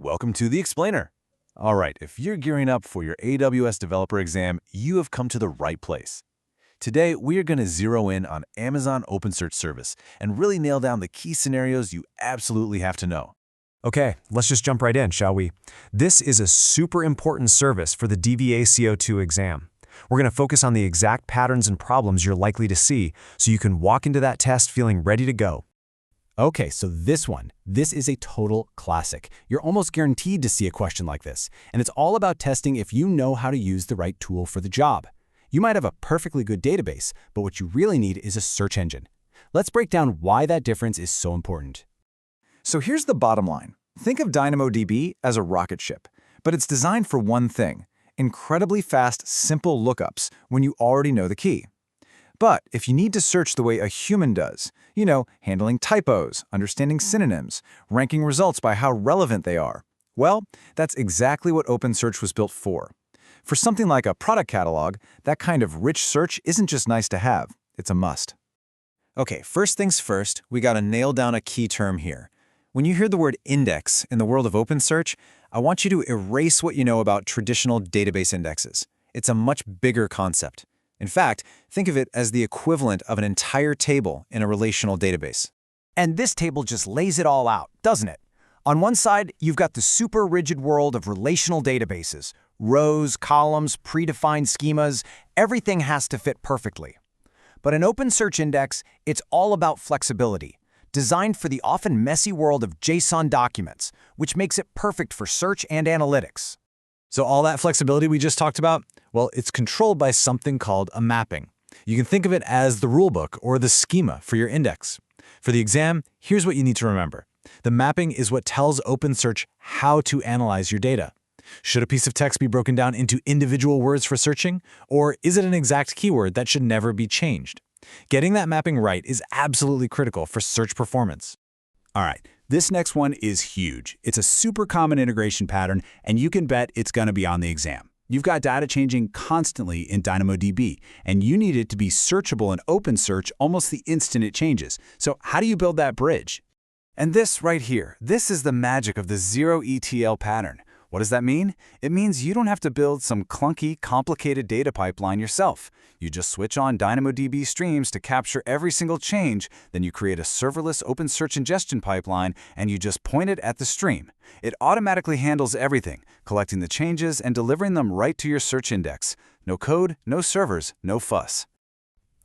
welcome to the Explainer. All right, if you're gearing up for your AWS developer exam, you have come to the right place. Today, we are going to zero in on Amazon OpenSearch service and really nail down the key scenarios you absolutely have to know. Okay, let's just jump right in, shall we? This is a super important service for the DVA CO2 exam. We're going to focus on the exact patterns and problems you're likely to see so you can walk into that test feeling ready to go. Okay, so this is a total classic. You're almost guaranteed to see a question like this, and it's all about testing if you know how to use the right tool for the job. You might have a perfectly good database, but what you really need is a search engine. Let's break down why that difference is so important. So here's the bottom line. Think of DynamoDB as a rocket ship, but it's designed for one thing: incredibly fast, simple lookups when you already know the key. But if you need to search the way a human does, handling typos, understanding synonyms, ranking results by how relevant they are, well, that's exactly what OpenSearch was built for. For something like a product catalog, that kind of rich search isn't just nice to have, it's a must. Okay, first things first, we gotta nail down a key term here. When you hear the word index in the world of OpenSearch, I want you to erase what you know about traditional database indexes. It's a much bigger concept. In fact, think of it as the equivalent of an entire table in a relational database. And this table just lays it all out, doesn't it? On one side, you've got the super rigid world of relational databases. Rows, columns, predefined schemas, everything has to fit perfectly. But an OpenSearch index, it's all about flexibility, designed for the often messy world of JSON documents, which makes it perfect for search and analytics. So all that flexibility we just talked about, well, it's controlled by something called a mapping. You can think of it as the rulebook or the schema for your index. For the exam, here's what you need to remember. The mapping is what tells OpenSearch how to analyze your data. Should a piece of text be broken down into individual words for searching, or is it an exact keyword that should never be changed? Getting that mapping right is absolutely critical for search performance. All right, this next one is huge. It's a super common integration pattern, and you can bet it's going to be on the exam. You've got data changing constantly in DynamoDB, and you need it to be searchable in OpenSearch almost the instant it changes. So how do you build that bridge? And this right here, this is the magic of the zero ETL pattern. What does that mean? It means you don't have to build some clunky, complicated data pipeline yourself. You just switch on DynamoDB streams to capture every single change, then you create a serverless OpenSearch ingestion pipeline, and you just point it at the stream. It automatically handles everything, collecting the changes and delivering them right to your search index. No code, no servers, no fuss.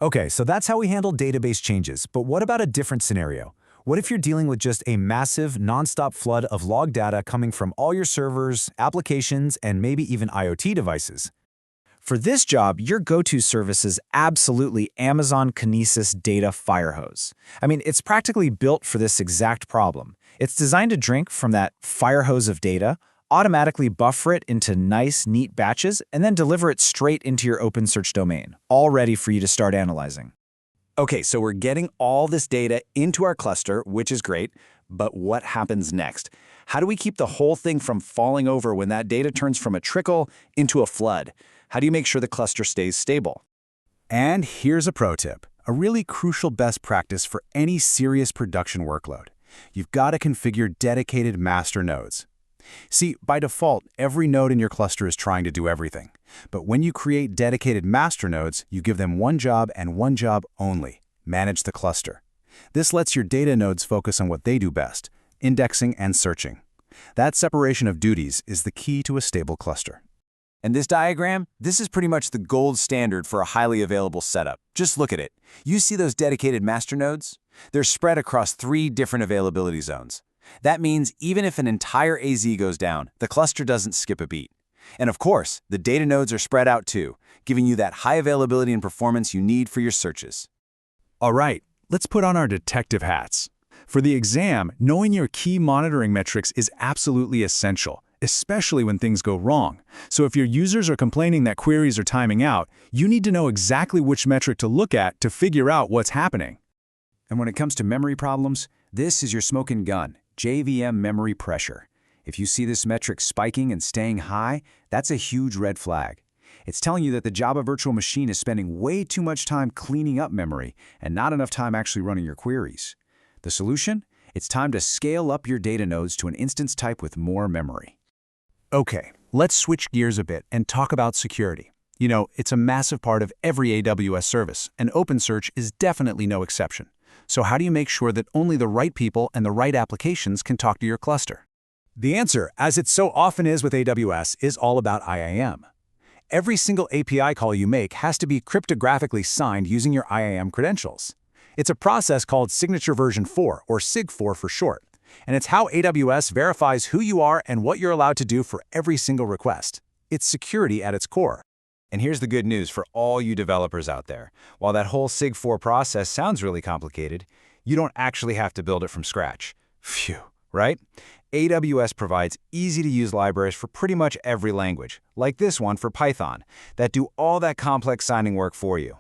Okay, so that's how we handle database changes, but what about a different scenario? What if you're dealing with just a massive, nonstop flood of log data coming from all your servers, applications, and maybe even IoT devices? For this job, your go-to service is absolutely Amazon Kinesis Data Firehose. I mean, it's practically built for this exact problem. It's designed to drink from that fire hose of data, automatically buffer it into nice, neat batches, and then deliver it straight into your OpenSearch domain, all ready for you to start analyzing. Okay, so we're getting all this data into our cluster, which is great, but what happens next? How do we keep the whole thing from falling over when that data turns from a trickle into a flood? How do you make sure the cluster stays stable? And here's a pro tip, a really crucial best practice for any serious production workload. You've got to configure dedicated master nodes. See, by default, every node in your cluster is trying to do everything. But when you create dedicated master nodes, you give them one job and one job only: manage the cluster. This lets your data nodes focus on what they do best: indexing and searching. That separation of duties is the key to a stable cluster. And this diagram, this is pretty much the gold standard for a highly available setup. Just look at it. You see those dedicated master nodes? They're spread across 3 different availability zones. That means even if an entire AZ goes down, the cluster doesn't skip a beat. And of course, the data nodes are spread out too, giving you that high availability and performance you need for your searches. All right, let's put on our detective hats. For the exam, knowing your key monitoring metrics is absolutely essential, especially when things go wrong. So if your users are complaining that queries are timing out, you need to know exactly which metric to look at to figure out what's happening. And when it comes to memory problems, this is your smoking gun: JVM memory pressure. If you see this metric spiking and staying high, that's a huge red flag. It's telling you that the Java virtual machine is spending way too much time cleaning up memory and not enough time actually running your queries. The solution? It's time to scale up your data nodes to an instance type with more memory. Okay, let's switch gears a bit and talk about security. You know, it's a massive part of every AWS service, and OpenSearch is definitely no exception. So how do you make sure that only the right people and the right applications can talk to your cluster? The answer, as it so often is with AWS, is all about IAM. Every single API call you make has to be cryptographically signed using your IAM credentials. It's a process called Signature Version 4, or SIG4 for short, and it's how AWS verifies who you are and what you're allowed to do for every single request. It's security at its core. And here's the good news for all you developers out there. While that whole SIG4 process sounds really complicated, you don't actually have to build it from scratch. Phew, right? AWS provides easy-to-use libraries for pretty much every language, like this one for Python, that do all that complex signing work for you.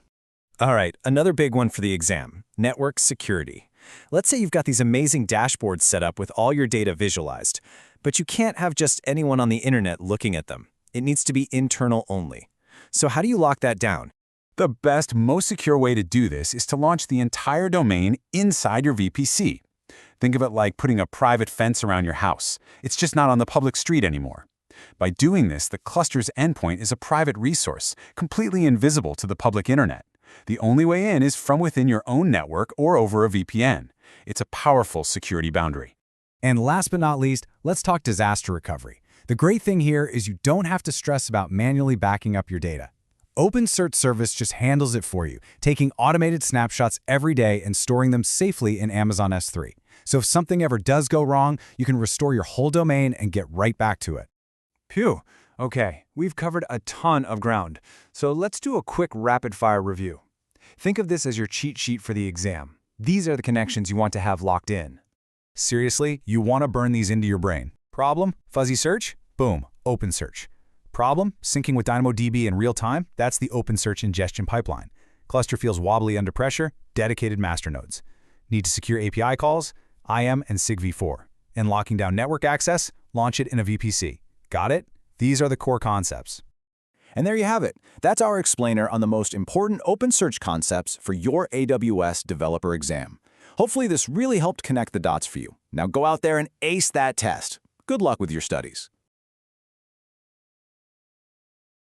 All right, another big one for the exam, network security. Let's say you've got these amazing dashboards set up with all your data visualized, but you can't have just anyone on the internet looking at them. It needs to be internal only. So how do you lock that down? The best, most secure way to do this is to launch the entire domain inside your VPC. Think of it like putting a private fence around your house. It's just not on the public street anymore. By doing this, the cluster's endpoint is a private resource, completely invisible to the public internet. The only way in is from within your own network or over a VPN. It's a powerful security boundary. And last but not least, let's talk disaster recovery. The great thing here is you don't have to stress about manually backing up your data. OpenSearch Service just handles it for you, taking automated snapshots every day and storing them safely in Amazon S3. So if something ever does go wrong, you can restore your whole domain and get right back to it. Phew. Okay, we've covered a ton of ground. So let's do a quick rapid-fire review. Think of this as your cheat sheet for the exam. These are the connections you want to have locked in. Seriously, you want to burn these into your brain. Problem? Fuzzy search? Boom, OpenSearch. Problem? Syncing with DynamoDB in real time? That's the OpenSearch ingestion pipeline. Cluster feels wobbly under pressure? Dedicated master nodes. Need to secure API calls? IAM and SIG-v4. And locking down network access? Launch it in a VPC. Got it? These are the core concepts. And there you have it. That's our explainer on the most important OpenSearch concepts for your AWS developer exam. Hopefully this really helped connect the dots for you. Now go out there and ace that test. Good luck with your studies.